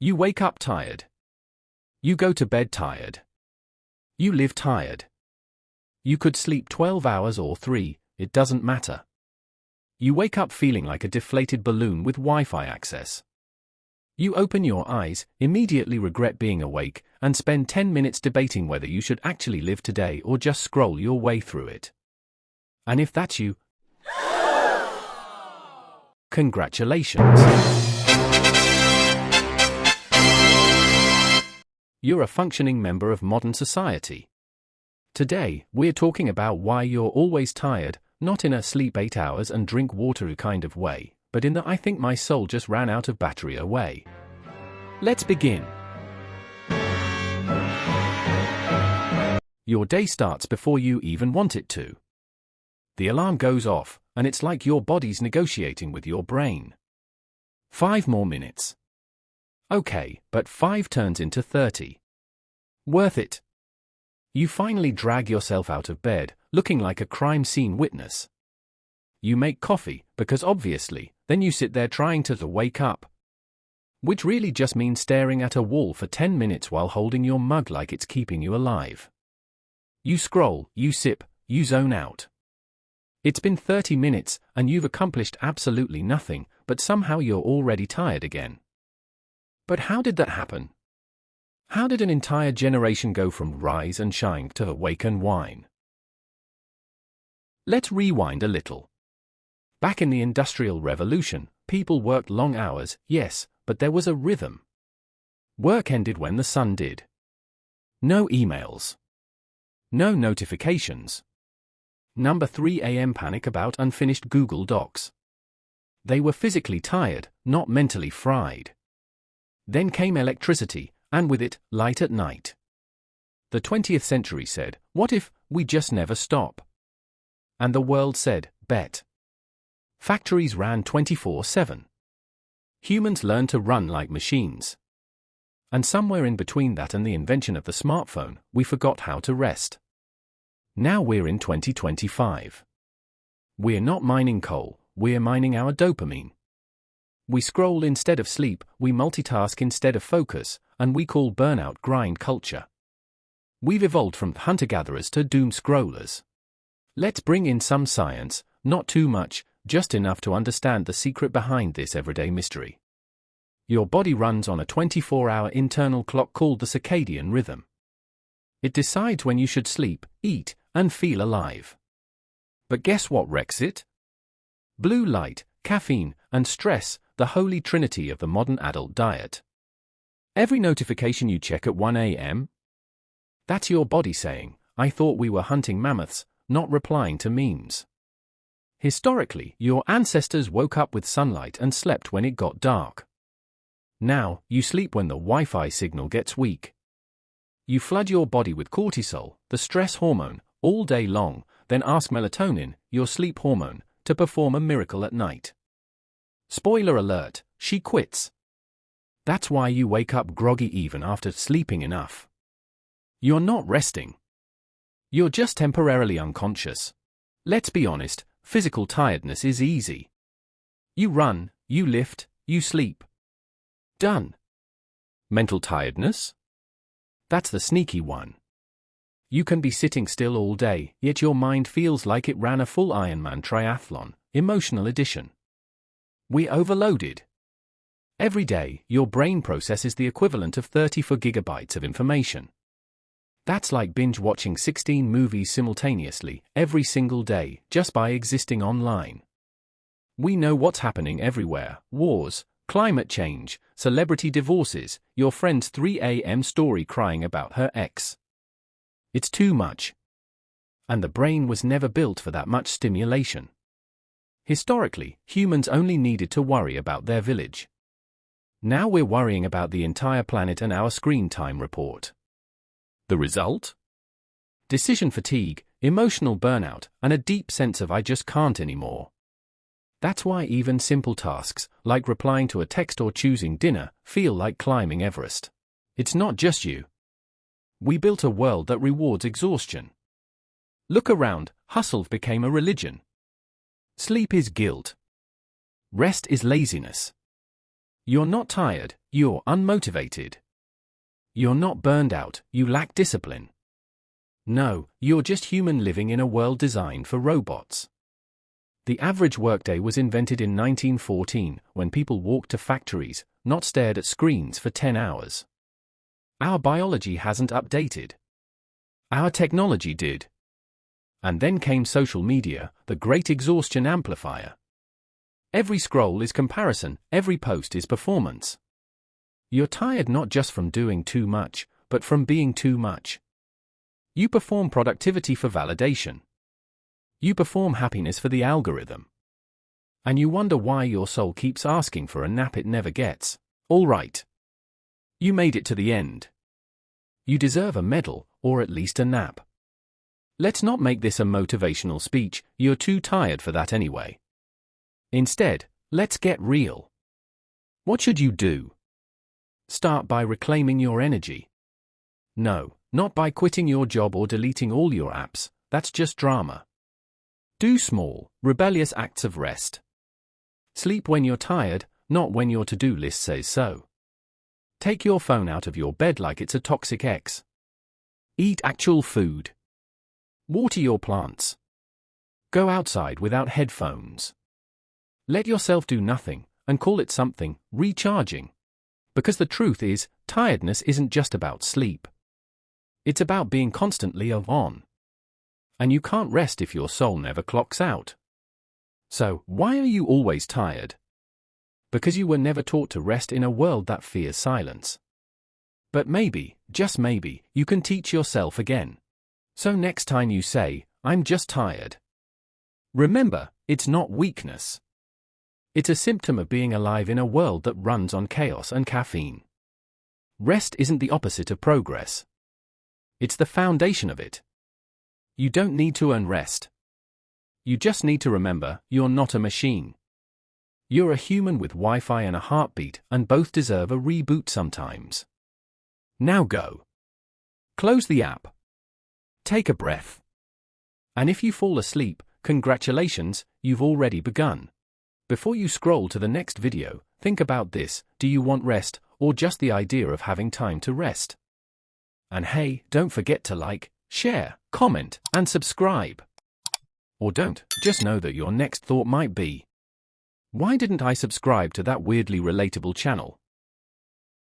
You wake up tired. You go to bed tired. You live tired. You could sleep 12 hours or 3, it doesn't matter. You wake up feeling like a deflated balloon with Wi-Fi access. You open your eyes, immediately regret being awake, and spend 10 minutes debating whether you should actually live today or just scroll your way through it. And if that's you, congratulations. You're a functioning member of modern society. Today, we're talking about why you're always tired, not in a sleep 8 hours and drink water kind of way, but in the I think my soul just ran out of battery way. Let's begin. Your day starts before you even want it to. The alarm goes off, and it's like your body's negotiating with your brain. 5 more minutes. Okay, but 5 turns into 30. Worth it. You finally drag yourself out of bed, looking like a crime scene witness. You make coffee, because obviously, then you sit there trying to wake up. Which really just means staring at a wall for 10 minutes while holding your mug like it's keeping you alive. You scroll, you sip, you zone out. It's been 30 minutes, and you've accomplished absolutely nothing, but somehow you're already tired again. But how did that happen? How did an entire generation go from rise and shine to awake and whine? Let's rewind a little. Back in the Industrial Revolution, people worked long hours, yes, but there was a rhythm. Work ended when the sun did. No emails. No notifications. Number 3 a.m. panic about unfinished Google Docs. They were physically tired, not mentally fried. Then came electricity, and with it, light at night. The 20th century said, what if we just never stop? And the world said, bet. Factories ran 24/7. Humans learned to run like machines. And somewhere in between that and the invention of the smartphone, we forgot how to rest. Now we're in 2025. We're not mining coal, we're mining our dopamine. We scroll instead of sleep, we multitask instead of focus, and we call burnout grind culture. We've evolved from hunter-gatherers to doom scrollers. Let's bring in some science, not too much, just enough to understand the secret behind this everyday mystery. Your body runs on a 24-hour internal clock called the circadian rhythm. It decides when you should sleep, eat, and feel alive. But guess what wrecks it? Blue light, caffeine, and stress, the holy trinity of the modern adult diet. Every notification you check at 1 a.m., that's your body saying, I thought we were hunting mammoths, not replying to memes. Historically, your ancestors woke up with sunlight and slept when it got dark. Now, you sleep when the Wi-Fi signal gets weak. You flood your body with cortisol, the stress hormone, all day long, then ask melatonin, your sleep hormone, to perform a miracle at night. Spoiler alert, she quits. That's why you wake up groggy even after sleeping enough. You're not resting. You're just temporarily unconscious. Let's be honest, physical tiredness is easy. You run, you lift, you sleep. Done. Mental tiredness? That's the sneaky one. You can be sitting still all day, yet your mind feels like it ran a full Ironman triathlon, emotional edition. We're overloaded. Every day, your brain processes the equivalent of 34 gigabytes of information. That's like binge-watching 16 movies simultaneously, every single day, just by existing online. We know what's happening everywhere: wars, climate change, celebrity divorces, your friend's 3 a.m. story crying about her ex. It's too much. And the brain was never built for that much stimulation. Historically, humans only needed to worry about their village. Now we're worrying about the entire planet and our screen time report. The result? Decision fatigue, emotional burnout, and a deep sense of I just can't anymore. That's why even simple tasks, like replying to a text or choosing dinner, feel like climbing Everest. It's not just you. We built a world that rewards exhaustion. Look around, hustle became a religion. Sleep is guilt. Rest is laziness. You're not tired, you're unmotivated. You're not burned out, you lack discipline. No, you're just human living in a world designed for robots. The average workday was invented in 1914 when people walked to factories, not stared at screens for 10 hours. Our biology hasn't updated. Our technology did. And then came social media, the great exhaustion amplifier. Every scroll is comparison, every post is performance. You're tired not just from doing too much, but from being too much. You perform productivity for validation. You perform happiness for the algorithm. And you wonder why your soul keeps asking for a nap it never gets. All right. You made it to the end. You deserve a medal, or at least a nap. Let's not make this a motivational speech, you're too tired for that anyway. Instead, let's get real. What should you do? Start by reclaiming your energy. No, not by quitting your job or deleting all your apps, that's just drama. Do small, rebellious acts of rest. Sleep when you're tired, not when your to-do list says so. Take your phone out of your bed like it's a toxic ex. Eat actual food. Water your plants. Go outside without headphones. Let yourself do nothing, and call it something, recharging. Because the truth is, tiredness isn't just about sleep. It's about being constantly on. And you can't rest if your soul never clocks out. So, why are you always tired? Because you were never taught to rest in a world that fears silence. But maybe, just maybe, you can teach yourself again. So next time you say, I'm just tired, remember, it's not weakness. It's a symptom of being alive in a world that runs on chaos and caffeine. Rest isn't the opposite of progress. It's the foundation of it. You don't need to earn rest. You just need to remember, you're not a machine. You're a human with Wi-Fi and a heartbeat, and both deserve a reboot sometimes. Now go. Close the app. Take a breath. And if you fall asleep, congratulations, you've already begun. Before you scroll to the next video, think about this: do you want rest, or just the idea of having time to rest? And hey, don't forget to like, share, comment, and subscribe. Or don't, just know that your next thought might be, why didn't I subscribe to that weirdly relatable channel?